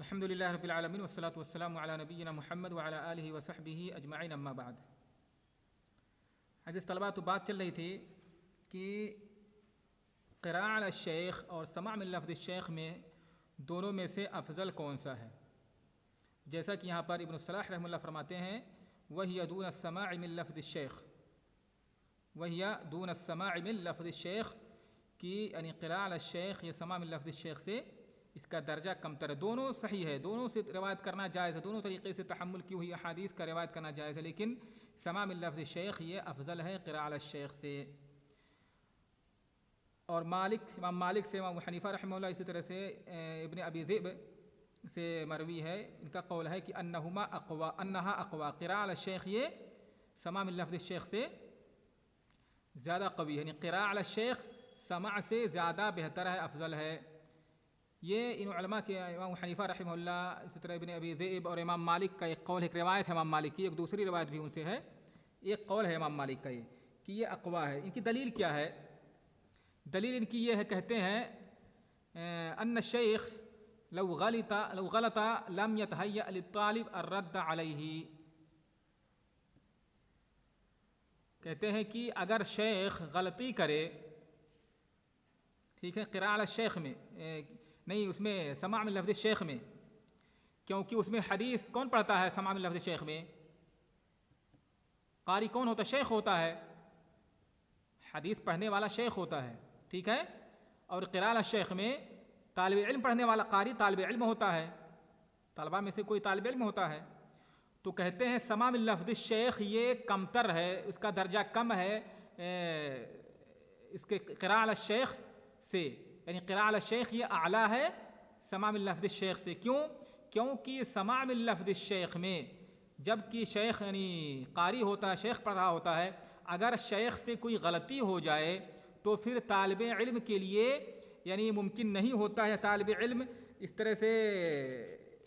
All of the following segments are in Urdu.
الحمد للہ رب العالمین والصلاة والسلام علی نبینا محمد وعلی آلہ وصحبہ اجمعین اما بعد۔ حدیث طلبہ تو بات چل رہی تھی کہ قراءۃ علی الشیخ اور سماع من لفظ الشیخ میں دونوں میں سے افضل کون سا ہے؟ جیسا کہ یہاں پر ابن الصلاح رحمہ اللہ فرماتے ہیں وَهِيَ دُونَ السَّمَاعِ مِن لَفْظِ الشیخ، وَهِيَ دُونَ السَّمَاعِ مِن لَفْظِ الشیخ کی یعنی قراءۃ علی الشیخ یہ سماع من لفظ الشیخ سے اس کا درجہ کمتر ہے۔ دونوں صحیح ہے، دونوں سے روایت کرنا جائز ہے، دونوں طریقے سے تحمل کی ہوئی احادیث کا روایت کرنا جائز ہے، لیکن سماع من لفظ الشیخ یہ افضل ہے قراءۃ علی الشیخ سے۔ اور امام مالک سے امام حنیفہ رحمہ اللہ، اسی طرح سے ابن ابی ذئب سے مروی ہے، ان کا قول ہے کہ انہا اقوا، قراءۃ علی الشیخ یہ سماع من لفظ الشیخ سے زیادہ قوی ہے، یعنی قراءۃ علی الشیخ سماع سے زیادہ بہتر ہے، افضل ہے۔ یہ ان علماء کے امام حنیفہ رحمہ اللہ، اسی طرح ابن ابی ذئب اور امام مالک کا ایک قول، ایک روایت ہے امام مالک کی، ایک دوسری روایت بھی ان سے ہے، ایک قول ہے امام مالک کا یہ کہ یہ اقوا ہے۔ ان کی دلیل کیا ہے؟ دلیل ان کی یہ ہے، کہتے ہیں ان الشیخ لو غلط لم يتهيأ للطالب الرد علیہ، کہتے ہیں کہ اگر شیخ غلطی کرے، ٹھیک ہے، قراءۃ علی الشیخ میں نہیں، اس میں سماع من لفظ الشیخ میں، کیونکہ اس میں حدیث کون پڑھتا ہے؟ سماع من لفظ الشیخ میں قاری کون ہوتا ہے؟ شیخ ہوتا ہے، حدیث پڑھنے والا شیخ ہوتا ہے، ٹھیک ہے، اور قراءۃ علی الشیخ میں طالب علم پڑھنے والا قاری طالب علم ہوتا ہے، طلبہ میں سے کوئی طالب علم ہوتا ہے، تو کہتے ہیں سماع من لفظ الشیخ یہ کمتر ہے، اس کا درجہ کم ہے اس کے قراءۃ علی الشیخ سے، یعنی قراءۃ علی الشیخ یہ اعلیٰ ہے سماع من لفظ الشیخ سے۔ کیونکہ سماع من لفظ الشیخ میں جب کہ شیخ یعنی قاری ہوتا ہے، شیخ پڑھ رہا ہوتا ہے، اگر شیخ سے کوئی غلطی ہو جائے تو پھر طالب علم کے لیے یعنی ممکن نہیں ہوتا ہے، طالب علم اس طرح سے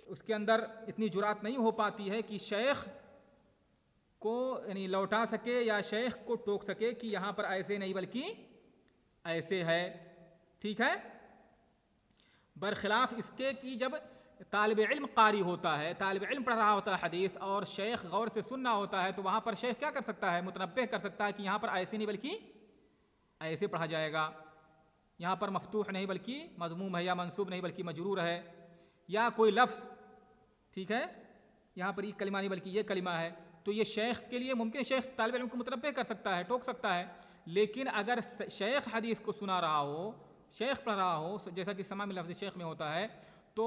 اس کے اندر اتنی جرأت نہیں ہو پاتی ہے کہ شیخ کو یعنی لوٹا سکے یا شیخ کو ٹوک سکے کہ یہاں پر ایسے نہیں بلکہ ایسے ہے، ٹھیک ہے، برخلاف اس کے کہ جب طالب علم قاری ہوتا ہے، طالب علم پڑھ رہا ہوتا ہے حدیث، اور شیخ غور سے سننا ہوتا ہے، تو وہاں پر شیخ کیا کر سکتا ہے؟ متنبہ کر سکتا ہے کہ یہاں پر ایسے نہیں بلکہ ایسے پڑھا جائے گا، یہاں پر مفتوح نہیں بلکہ مضموم ہے، یا منصوب نہیں بلکہ مجرور ہے، یا کوئی لفظ، ٹھیک ہے، یہاں پر یہ کلمہ نہیں بلکہ یہ کلمہ ہے، تو یہ شیخ کے لیے ممکن شیخ طالب علم کو متنبہ کر سکتا ہے، ٹوک سکتا ہے، لیکن اگر شیخ حدیث کو سنا رہا ہو، شیخ پڑھ رہا ہو، جیسا کہ سماع من لفظ شیخ میں ہوتا ہے، تو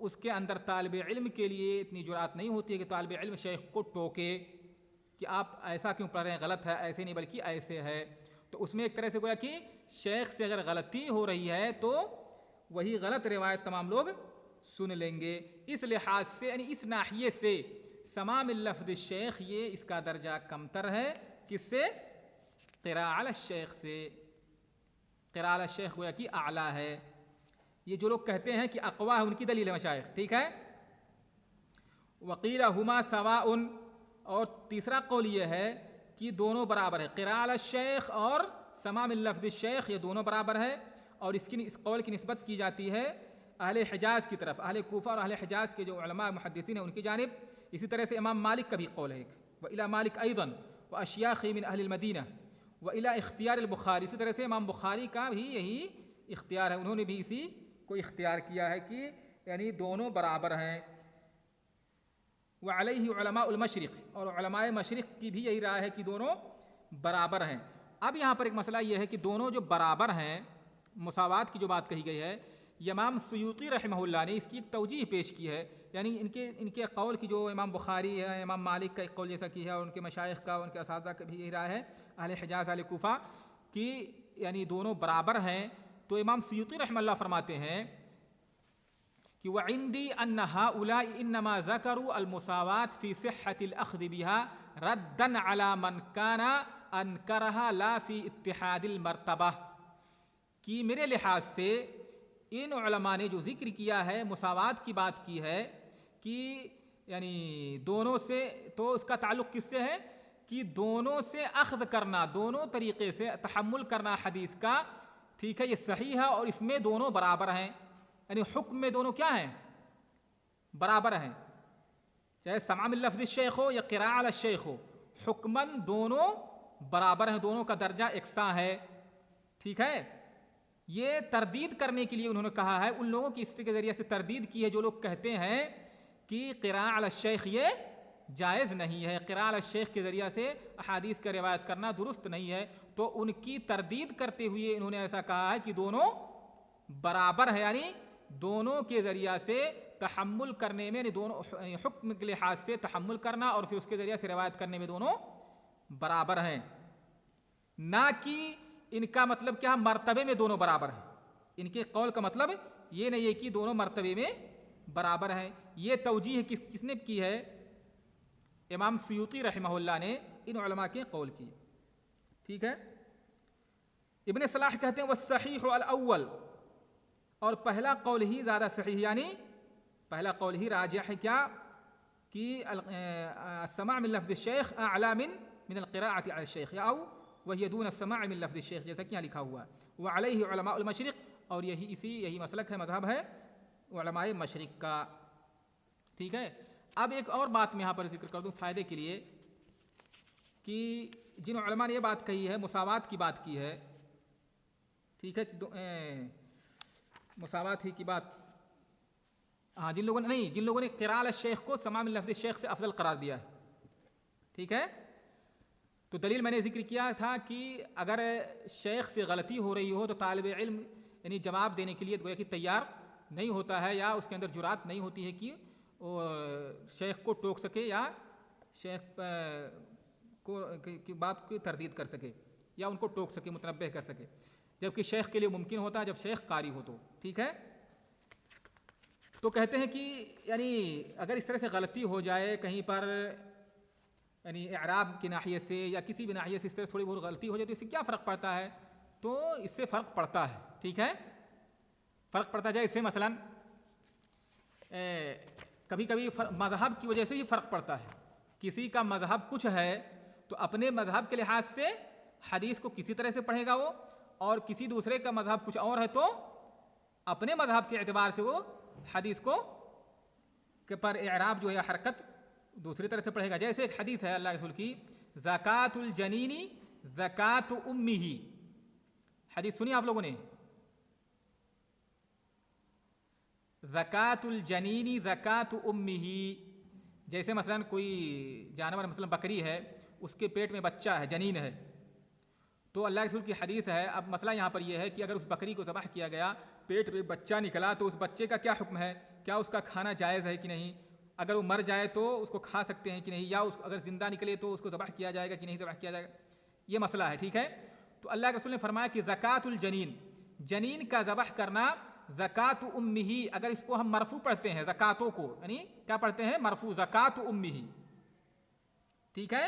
اس کے اندر طالب علم کے لیے اتنی جرأت نہیں ہوتی ہے کہ طالب علم شیخ کو ٹوکے کہ آپ ایسا کیوں پڑھ رہے ہیں، غلط ہے، ایسے نہیں بلکہ ایسے ہے۔ تو اس میں ایک طرح سے گویا کہ شیخ سے اگر غلطی ہو رہی ہے تو وہی غلط روایت تمام لوگ سن لیں گے، اس لحاظ سے یعنی اس ناحیے سے سماع من لفظ الشیخ یہ اس کا درجہ کمتر ہے، کس سے؟ قراءۃ علی الشیخ سے۔ قراءۃ علی الشیخ گویا کہ اعلیٰ ہے۔ یہ جو لوگ کہتے ہیں کہ اقوا ہے، ان کی دلیل ہے مشائخ، ٹھیک ہے، وقیل ہما سواء، اور تیسرا قول یہ ہے کہ دونوں برابر ہے، قراءۃ علی الشیخ اور سماع من لفظ الشیخ یہ دونوں برابر ہے، اور اس قول کی نسبت کی جاتی ہے اہل حجاز کی طرف، اہل کوفہ اور اہل حجاز کے جو علماء محدثین ہیں ان کی جانب۔ اسی طرح سے امام مالک کا بھی قول ہے، وإلی مالک ایضا واشیاخ من اہل المدینہ وإلی اختیار البخاری، اسی طرح سے امام بخاری کا بھی یہی اختیار ہے، انہوں نے بھی اسی کو اختیار کیا ہے کہ یعنی دونوں برابر ہیں۔ وعلیہ علماء المشرق، اور علماء مشرق کی بھی یہی رائے ہے کہ دونوں برابر ہیں۔ اب یہاں پر ایک مسئلہ یہ ہے کہ دونوں جو برابر ہیں، مساوات کی جو بات کہی گئی ہے، امام سیوطی رحمہ اللہ نے اس کی ایک توجیہ پیش کی ہے، یعنی ان کے قول کی جو امام بخاری ہے، امام مالک کا ایک قول جیسا کی ہے، اور ان کے مشائخ کا، ان کے اساتذہ کا بھی یہی رائے ہے اہل حجاز اہل کوفہ کی یعنی دونوں برابر ہیں، تو امام سیوطی رحمہ اللہ فرماتے ہیں کہ وعندی ان ہؤلاء انما ذکروا المساوات فی صحة الاخذ بها ردا على من كان انکرها لا فی اتحاد المرتبہ، کہ میرے لحاظ سے ان علماء نے جو ذکر کیا ہے، مساوات کی بات کی ہے کہ یعنی دونوں سے، تو اس کا تعلق کس سے ہے کہ دونوں سے اخذ کرنا، دونوں طریقے سے تحمل کرنا حدیث کا، ٹھیک ہے، یہ صحیح ہے، اور اس میں دونوں برابر ہیں، یعنی حکم میں دونوں کیا ہیں؟ برابر ہیں، چاہے سماع من لفظ الشیخ ہو یا قراءۃ علی الشیخ ہو، حکماً دونوں برابر ہیں، دونوں کا درجہ یکساں ہے. ٹھیک ہے. یہ تردید کرنے کے لیے انہوں نے کہا ہے، ان لوگوں کی اس کے ذریعے سے تردید کی ہے جو لوگ کہتے ہیں کہ قراءۃ علی الشیخ یہ جائز نہیں ہے، قراءۃ علی الشیخ کے ذریعے سے احادیث کا روایت کرنا درست نہیں ہے. تو ان کی تردید کرتے ہوئے انہوں نے ایسا کہا ہے کہ دونوں برابر ہے، یعنی دونوں کے ذریعہ سے تحمل کرنے میں، یعنی دونوں حکم کے لحاظ سے تحمل کرنا اور پھر اس کے ذریعے سے روایت کرنے میں دونوں برابر ہیں. نہ کہ ان کا مطلب کیا مرتبے میں دونوں برابر ہیں، ان کے قول کا مطلب یہ نہیں ہے کہ دونوں مرتبے میں برابر ہیں. یہ توجیہ کس نے کی ہے؟ امام سیوطی رحمہ اللہ نے ان علماء کے قول کی. ٹھیک ہے. ابن صلاح کہتے ہیں والصحیح الاول، اور پہلا قول ہی زیادہ صحیح، یعنی پہلا قول ہی راجح ہے کیا کہ السماع من لفظ الشیخ اعلی من القراءۃ علی الشیخ او وهي دون السماع من لفظ الشیخ، جیسا کہ یہاں لکھا ہوا ہے. وعلیہ علماء المشرق، اور یہی مسلک ہے، مذہب ہے علماء مشرق کا. ٹھیک ہے. اب ایک اور بات میں یہاں پر ذکر کر دوں فائدے کے لیے کہ جن علماء نے یہ بات کہی ہے، مساوات کی بات کی ہے. ٹھیک ہے. مساوات ہی کی بات، ہاں، جن لوگوں نے قراءۃ الشیخ کو سماع من لفظ الشیخ سے افضل قرار دیا ہے. ٹھیک ہے. تو دلیل میں نے ذکر کیا تھا کہ اگر شیخ سے غلطی ہو رہی ہو تو طالب علم یعنی جواب دینے کے لیے گویا کہ تیار نہیں ہوتا ہے، یا اس کے اندر جرات نہیں ہوتی ہے کہ وہ شیخ کو ٹوک سکے یا شیخ کو کی بات کی تردید کر سکے یا ان کو ٹوک سکے، متنبہ کر سکے، جبکہ شیخ کے لیے ممکن ہوتا ہے جب شیخ قاری ہو تو. ٹھیک ہے. تو کہتے ہیں کہ یعنی اگر اس طرح سے غلطی ہو جائے کہیں پر، یعنی اعراب کی ناحیے سے یا کسی بھی ناحیے سے اس طرح تھوڑی بہت غلطی ہو جائے تو اس سے کیا فرق پڑتا ہے؟ تو اس سے فرق پڑتا ہے. ٹھیک ہے. فرق پڑتا جائے اس سے مثلا کبھی کبھی مذہب کی وجہ سے بھی فرق پڑتا ہے. کسی کا مذہب کچھ ہے تو اپنے مذہب کے لحاظ سے حدیث کو کسی طرح سے پڑھے گا وہ، اور کسی دوسرے کا مذہب کچھ اور ہے تو اپنے مذہب کے اعتبار سے وہ حدیث کو کہ پر اعراب جو ہے حرکت دوسری طرح سے پڑھے گا. جیسے ایک حدیث ہے اللہ رسول کی، زکات الجنینی زکات امہ. حدیث سنی آپ لوگوں نے؟ زکات الجنینی زکات امہ. جیسے مثلا کوئی جانور، مثلا بکری ہے، اس کے پیٹ میں بچہ ہے، جنین ہے، تو اللہ رسول کی حدیث ہے. اب مسئلہ یہاں پر یہ ہے کہ اگر اس بکری کو ذبح کیا گیا، پیٹ میں بچہ نکلا، تو اس بچے کا کیا حکم ہے؟ کیا اس کا کھانا جائز ہے کہ نہیں؟ اگر وہ مر جائے تو اس کو کھا سکتے ہیں کہ نہیں، یا اگر زندہ نکلے تو اس کو ذبح کیا جائے گا کہ نہیں ذبح کیا جائے گا؟ یہ مسئلہ ہے. ٹھیک ہے. تو اللہ کے رسول نے فرمایا کہ زکات الجنین، جنین کا ذبح کرنا، زکات امہ، اگر اس کو ہم مرفوع پڑھتے ہیں، زکاتوں کو یعنی کیا پڑھتے ہیں؟ مرفوع، زکات امہ. ٹھیک ہے.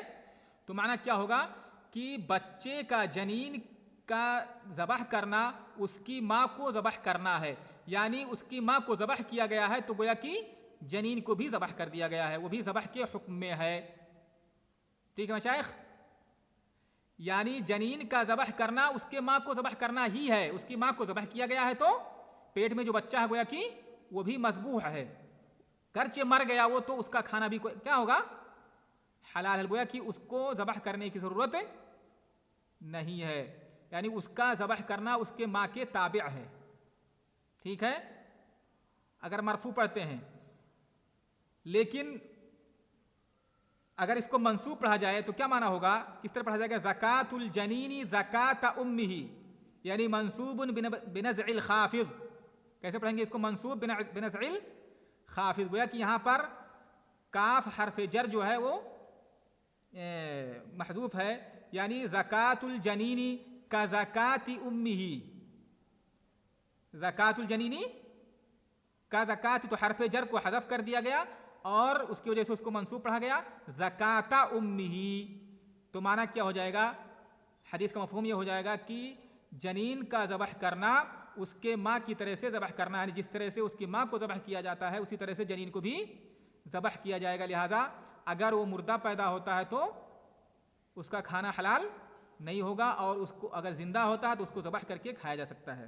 تو معنی کیا ہوگا کہ بچے کا، جنین کا ذبح کرنا اس کی ماں کو ذبح کرنا ہے، یعنی اس کی ماں کو ذبح کیا گیا ہے تو گویا کہ جنین کو بھی ذبح کر دیا گیا ہے، وہ بھی ذبح کے حکم میں ہے. ٹھیک ہے مشائخ. یعنی جنین کا ذبح کرنا اس کے ماں کو ذبح کرنا ہی ہے. اس کی ماں کو ذبح کیا گیا ہے تو پیٹ میں جو بچہ ہے گویا کہ وہ بھی مذبوح ہے، گرچہ مر گیا وہ تو اس کا کھانا بھی کیا ہوگا؟ حلال ہے. گویا کہ اس کو ذبح کرنے کی ضرورت نہیں ہے، یعنی اس کا ذبح کرنا اس کے ماں کے تابع ہے. ٹھیک ہے. اگر مرفوع پڑھتے ہیں. لیکن اگر اس کو منصوب پڑھا جائے تو کیا معنی ہوگا؟ کس طرح پڑھا جائے گا؟ زکات الجنین زکات امہ، یعنی منصوب بنزع الخافض. کیسے پڑھیں گے اس کو؟ منصوب بنزع الخافض. گویا کہ یہاں پر کاف حرف جر جو ہے وہ محذوف ہے، یعنی زکات الجنین کا زکات امہ. زکات الجنین کا زکات، تو حرف جر کو حذف کر دیا گیا اور اس کی وجہ سے اس کو منصوب پڑھا گیا زکات امہ. تو معنی کیا ہو جائے گا؟ حدیث کا مفہوم یہ ہو جائے گا کہ جنین کا ذبح کرنا اس کے ماں کی طرح سے ذبح کرنا، یعنی جس طرح سے اس کی ماں کو ذبح کیا جاتا ہے اسی طرح سے جنین کو بھی ذبح کیا جائے گا. لہذا اگر وہ مردہ پیدا ہوتا ہے تو اس کا کھانا حلال نہیں ہوگا، اور اس کو اگر زندہ ہوتا ہے تو اس کو ذبح کر کے کھایا جا سکتا ہے.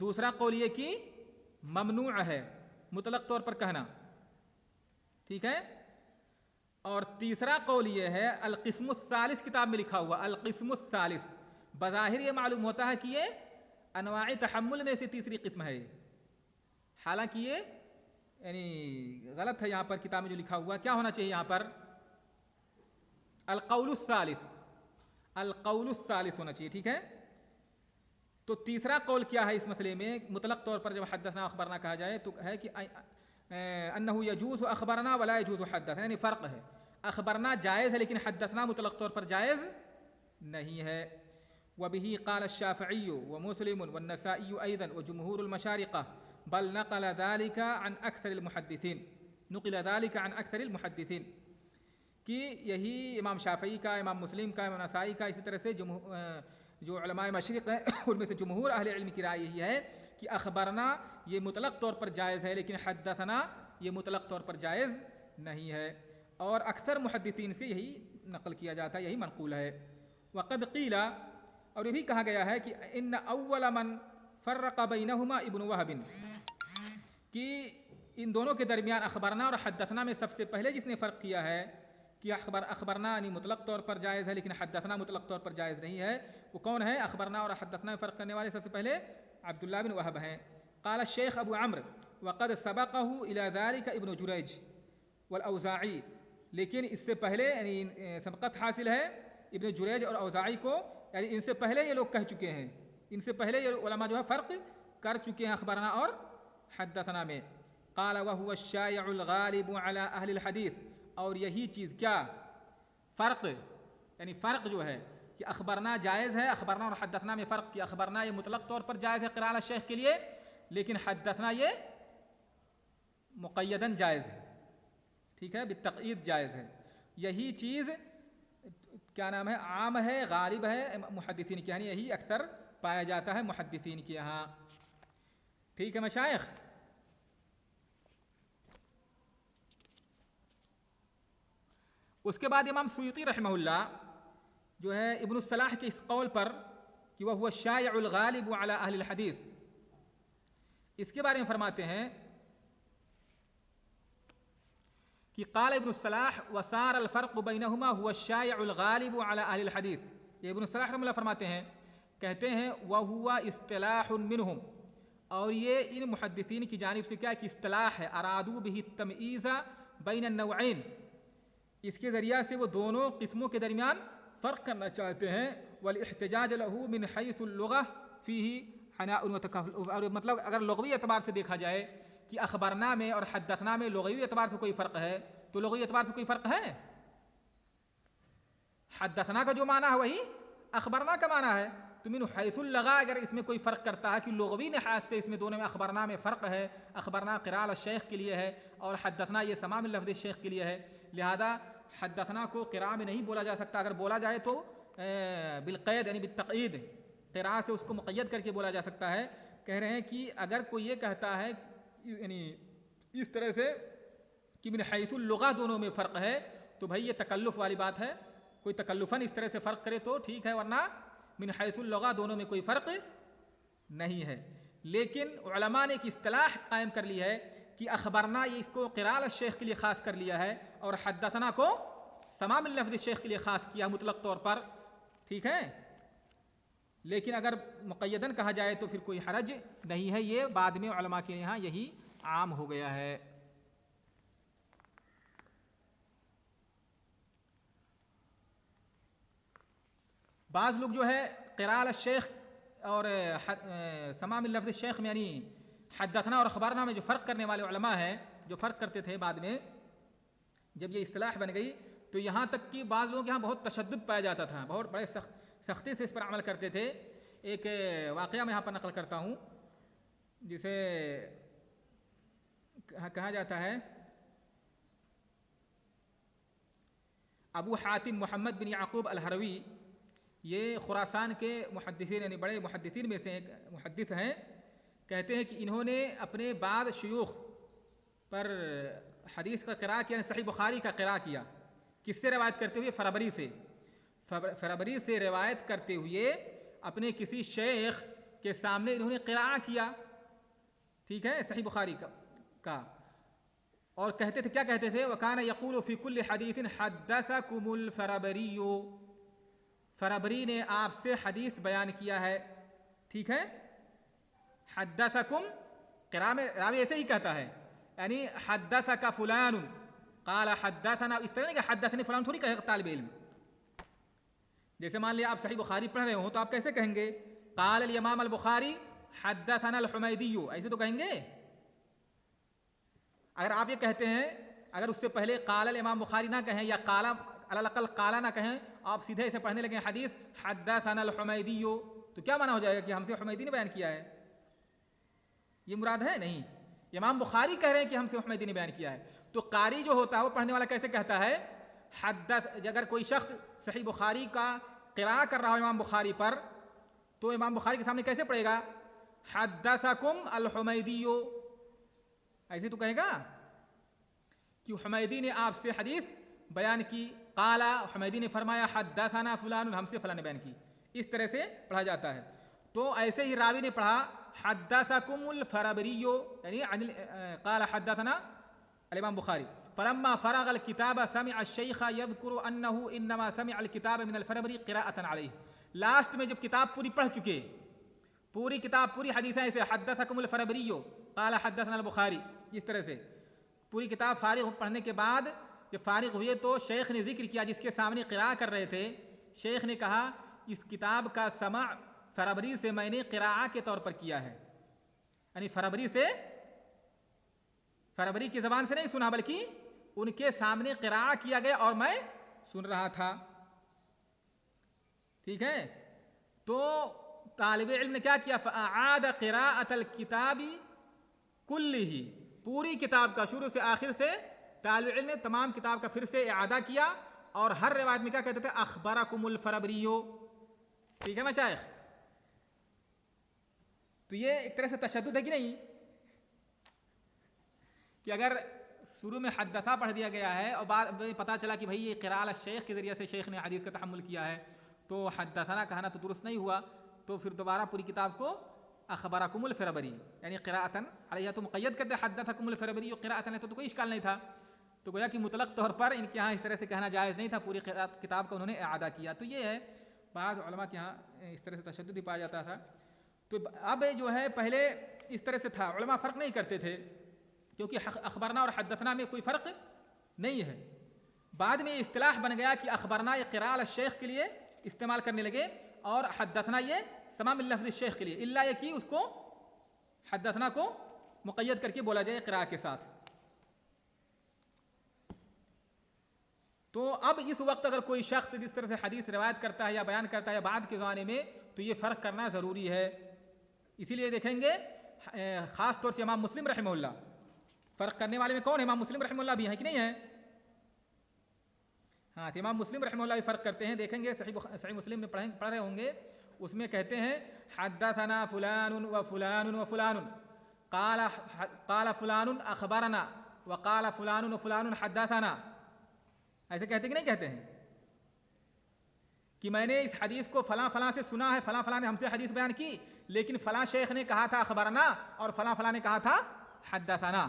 دوسرا قول یہ کہ ممنوع ہے مطلق طور پر کہنا، ٹھیک ہے. اور تیسرا قول یہ ہے القسم الثالث کتاب میں لکھا ہوا القسم الثالث، بظاہر یہ معلوم ہوتا ہے کہ یہ انواع تحمل میں سے تیسری قسم ہے، حالانکہ یہ یعنی غلط ہے. یہاں پر کتاب میں جو لکھا ہوا کیا ہونا چاہیے یہاں پر القول الثالث، القول الثالث ہونا چاہیے، ٹھیک ہے. تو تیسرا قول کیا ہے اس مسئلے میں؟ مطلق طور پر جب حدثنا اخبرنا کہا جائے تو ہے کہ انه يجوز اخبرنا ولا يجوز حدثنا، یعنی فرق ہے، اخبرنا جائز ہے لیکن حدثنا مطلق طور پر جائز نہیں ہے. وبه قال الشافعي ومسلم والنسائي ايضا وجمهور المشارقه بل نقل ذلك عن اكثر المحدثين، نقل ذلك عن اكثر المحدثين، کہ یہی امام شافعی کا، امام مسلم کا، امام نسائی کا، اسی طرح سے جو علماء مشرق ہیں ان میں سے جمہور اہل علم کی رائے یہی ہے کہ اخبرنا یہ مطلق طور پر جائز ہے لیکن حدثنا یہ مطلق طور پر جائز نہیں ہے، اور اکثر محدثین سے یہی نقل کیا جاتا ہے، یہی منقول ہے. وقد قیل، اور یہ بھی کہا گیا ہے کہ ان اول من فرق بینہما ابن وہب، کہ ان دونوں کے درمیان اخبرنا اور حدثنا میں سب سے پہلے جس نے فرق کیا ہے کہ اخبرنا یعنی مطلق طور پر جائز ہے لیکن حدثنا مطلق طور پر جائز نہیں ہے، وہ کون ہے؟ اخبرنا اور حدثنا میں فرق کرنے والے سب سے پہلے عبداللہ بن وہب ہیں. قال الشیخ ابو عمرو وقد سبقہ الى ذلك ابن جریج والاوزاعی، لیکن اس سے پہلے یعنی سبقت حاصل ہے ابن جریج اور اوزاعی کو، یعنی ان سے پہلے یہ لوگ کہہ چکے ہیں، ان سے پہلے یہ علماء جو ہے فرق کر چکے ہیں اخبرنا اور حدثنا میں. قال وهو الشائع الغالب على اہل الحدیث، اور یہی چیز کیا فرق، یعنی فرق جو ہے کہ اخبرنا جائز ہے، اخبرنا اور حدثنا میں فرق کہ اخبرنا یہ مطلق طور پر جائز ہے قراءۃ الشیخ کے لیے، لیکن حدثنا یہ مقیداً جائز ہے، ٹھیک ہے، بالتقیید جائز ہے. یہی چیز کیا نام ہے عام ہے، غالب ہے محدثین کے، یعنی یہی اکثر پایا جاتا ہے محدثین کے یہاں. ٹھیک ہے مشائخ. اس کے بعد امام سیوطی رحمہ اللہ جو ہے ابن الصلاح کے اس قول پر کہ وہ الشائع الغالب علی اہل الحدیث، اس کے بارے میں فرماتے ہیں کہ قال ابن الصلاح وصار الفرق بینہما هو الشائع الغالب علی اہل الحدیث. یہ ابن الصلاح رحمہ اللہ فرماتے ہیں، کہتے ہیں وہو اصطلاح منہم، اور یہ ان محدثین کی جانب سے کیا کہ اصطلاح ہے، ارادوا به التمئیز بین النوعین، اس کے ذریعہ سے وہ دونوں قسموں کے درمیان فرق کرنا چاہتے ہیں. والاحتجاج له من حیث اللغہ فیہ حناء وتکافل، اور مطلب اگر لغوی اعتبار سے دیکھا جائے کہ اخبرنا میں اور حدثنا میں لغوی اعتبار سے کوئی فرق ہے تو لغوی اعتبار سے کوئی فرق ہے؟ حدثنا کا جو معنی ہے وہی اخبرنا کا معنی ہے. تو من حیث اللغہ اگر اس میں کوئی فرق کرتا ہے کہ لغوی لحاظ سے اس میں دونوں میں اخبرنا میں فرق ہے، اخبرنا قراءۃ الشیخ کے لیے ہے اور حدثنا یہ سماع من لفظ الشیخ کے لیے ہے، لہذا حدثنا کو قراء میں نہیں بولا جا سکتا، اگر بولا جائے تو بالقید یعنی بالتقعید، قراء سے اس کو مقید کر کے بولا جا سکتا ہے. کہہ رہے ہیں کہ اگر کوئی یہ کہتا ہے یعنی اس طرح سے کہ من حیث اللغہ دونوں میں فرق ہے تو بھائی یہ تکلف والی بات ہے، کوئی تکلفاً اس طرح سے فرق کرے تو ٹھیک ہے، ورنہ من حیث اللغہ دونوں میں کوئی فرق نہیں ہے. لیکن علماء نے ایک اصطلاح قائم کر لی ہے کہ اخبرنا یہ اس کو قراءۃ الشیخ کے لیے خاص کر لیا ہے اور حدثنا کو سماع من لفظ الشیخ کے لیے خاص کیا مطلق طور پر، ٹھیک ہے. لیکن اگر مقیداً کہا جائے تو پھر کوئی حرج نہیں ہے، یہ بعد میں علماء کے یہاں یہی عام ہو گیا ہے. بعض لوگ جو ہے قراءۃ الشیخ اور سماع من لفظ الشیخ میں یعنی حدثنا اور اخبارنا میں جو فرق کرنے والے علماء ہیں، جو فرق کرتے تھے بعد میں جب یہ اصطلاح بن گئی تو یہاں تک کہ بعض لوگوں کے یہاں بہت تشدد پایا جاتا تھا، بہت بڑے سختی سے اس پر عمل کرتے تھے. ایک واقعہ میں یہاں پر نقل کرتا ہوں جسے کہا جاتا ہے ابو حاتم محمد بن یعقوب الہروی، یہ خراسان کے محدثین یعنی بڑے محدثین میں سے ایک محدث ہیں. کہتے ہیں کہ انہوں نے اپنے بعض شیوخ پر حدیث کا قراء کیا، صحیح بخاری کا قراء کیا. کس سے روایت کرتے ہوئے؟ فربری سے روایت کرتے ہوئے اپنے کسی شیخ کے سامنے انہوں نے قراءہ کیا، ٹھیک ہے، صحیح بخاری کا، اور کہتے تھے، کیا کہتے تھے؟ وَكَانَ يَقُولُ فِي كُلِّ حَدِيثٍ حَدَّثَكُمُ الْفَرَبَرِيُّ، فربری نے آپ سے حدیث بیان کیا ہے، ٹھیک ہے، حدثکم، قراءہ میں راوی ایسے ہی کہتا ہے، یعنی حدثک فلان قال حدثنا، اس طرح نہیں کہ حدثنی فلان تھوڑی کہے طالب علم. جیسے مان لیا آپ صحیح بخاری پڑھ رہے ہو تو آپ کیسے کہیں گے؟ قال الامام البخاری حدثنا الحمیدی، ایسے تو کہیں گے. اگر آپ یہ کہتے ہیں، اگر اس سے پہلے قال الامام بخاری نہ کہیں یا قال علی الاقل قال نہ کہیں، آپ سیدھے اسے پڑھنے لگے حدیث حدثنا الحمیدی، تو کیا معنی ہو جائے گا کہ ہم سے حمیدی نے بیان کیا ہے؟ یہ مراد ہے نہیں، امام بخاری کہہ رہے ہیں کہ ہم سے حمیدی نے بیان کیا ہے. تو قاری جو ہوتا ہے وہ پڑھنے والا کیسے کہتا ہے؟ حدث. اگر کوئی شخص صحیح بخاری کا قراءہ کر رہا ہو امام بخاری پر، تو امام بخاری کے سامنے کیسے پڑھے گا؟ حدثکم الحمیدی، ایسے تو کہے گا کہ حمیدی نے آپ سے حدیث بیان کی. قال، حمیدی نے فرمایا حدثنا فلان، ہم سے فلاں نے بیان کی. اس طرح سے پڑھا جاتا ہے. تو ایسے ہی راوی نے پڑھا حدثکم الفربری، یعنی قال حدثنا الامام بخاری. فلما فرغ الكتاب سمع الشیخ یذکر انه انما سمع الكتاب من الفربری قراءۃ علیہ. لاسٹ میں جب کتاب پوری پڑھ چکے، پوری کتاب پوری حدیثیں ایسے حدثکم الفربری قال حدثنا البخاری، اس طرح سے پوری کتاب فارغ پڑھنے کے بعد جب فارغ ہوئے تو شیخ نے ذکر کیا، جس کے سامنے قراءہ کر رہے تھے، شیخ نے کہا اس کتاب کا سمع فربری سے میں نے قراءہ کے طور پر کیا ہے، یعنی فربری کی زبان سے نہیں سنا بلکہ ان کے سامنے قراءہ کیا گیا اور میں سن رہا تھا. ٹھیک ہے، تو طالب علم نے کیا کیا؟ فَأَعَادَ قِرَاءَةَ الْكِتَابِ كُلِّهِ، پوری کتاب کا شروع سے آخر سے طالب علم نے تمام کتاب کا پھر سے اعادہ کیا، اور ہر روایت میں کیا کہتے تھے؟ اخبرکم الفربری. ٹھیک ہے مشائخ، تو یہ ایک طرح سے تشدد ہے کہ نہیں، کہ اگر شروع میں حدثہ پڑھ دیا گیا ہے اور بعد میں پتہ چلا کہ بھئی یہ قراءۃ الشیخ کے ذریعے سے شیخ نے حدیث کا تحمل کیا ہے، تو حدثنا کہنا تو درست نہیں ہوا، تو پھر دوبارہ پوری کتاب کو اخبرکم الفربری یعنی قراءۃ علیہ تو مقید کرتے حدثکم الفربری قراءۃ علیہ، تو کوئی اشکال نہیں تھا. تو گویا کہ مطلق طور پر ان کے ہاں اس طرح سے کہنا جائز نہیں تھا، پوری کتاب کا انہوں نے اعادہ کیا. تو یہ ہے، بعض علماء کے ہاں اس طرح سے تشدد بھی پایا جاتا تھا. تو اب جو ہے پہلے اس طرح سے تھا، علماء فرق نہیں کرتے تھے، کیونکہ اخبرنا اور حدثنا میں کوئی فرق نہیں ہے. بعد میں یہ اصطلاح بن گیا کہ اخبرنا یہ قراءۃ الشیخ کے لیے استعمال کرنے لگے، اور حدثنا یہ سماع من لفظ الشیخ کے لیے، الا یہ کہ اس کو حدثنا کو مقید کر کے بولا جائے قراءہ کے ساتھ. تو اب اس وقت اگر کوئی شخص جس طرح سے حدیث روایت کرتا ہے یا بیان کرتا ہے بعد کے زمانے میں، تو یہ فرق کرنا ضروری ہے. اسی لیے دیکھیں گے خاص طور سے امام مسلم رحمہ اللہ، فرق کرنے والے میں کون ہے؟ امام مسلم رحمہ اللہ بھی ہیں کہ نہیں ہیں؟ ہاں، تو امام مسلم رحمہ اللہ بھی فرق کرتے ہیں. دیکھیں گے صحیح مسلم میں پڑھ رہے ہوں گے، اس میں کہتے ہیں حدثنا فلان و فلان و فلان قال فلان اخبرنا وقال فلان و فلان حدثنا. ایسے کہتے کہ نہیں کہتے ہیں کہ میں نے اس حدیث کو فلاں فلاں سے سنا ہے، فلاں فلاں نے ہم سے حدیث بیان کی، لیکن فلاں شیخ نے کہا تھا اخبرنا اور فلاں فلاں نے کہا تھا حدثنا.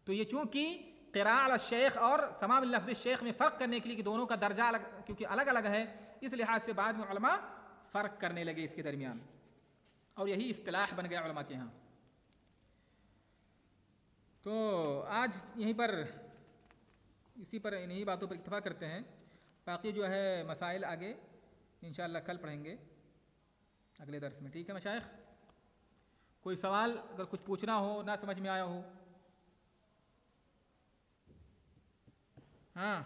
تو یہ چونکہ قراءۃ الشیخ اور سماع من لفظ الشیخ میں فرق کرنے کے لیے کہ دونوں کا درجہ کیونکہ الگ الگ ہے، اس لحاظ سے بعد میں علماء فرق کرنے لگے اس کے درمیان، اور یہی اصطلاح بن گیا علماء کے ہاں. تو آج یہیں پر اسی پر انہی باتوں پر اکتفا کرتے ہیں. باقی جو ہے مسائل آگے انشاءاللہ کل پڑھیں گے اگلے درس میں. ٹھیک ہے مشائخ، کوئی سوال اگر کچھ پوچھنا ہو، نہ سمجھ میں آیا ہو؟ ہاں.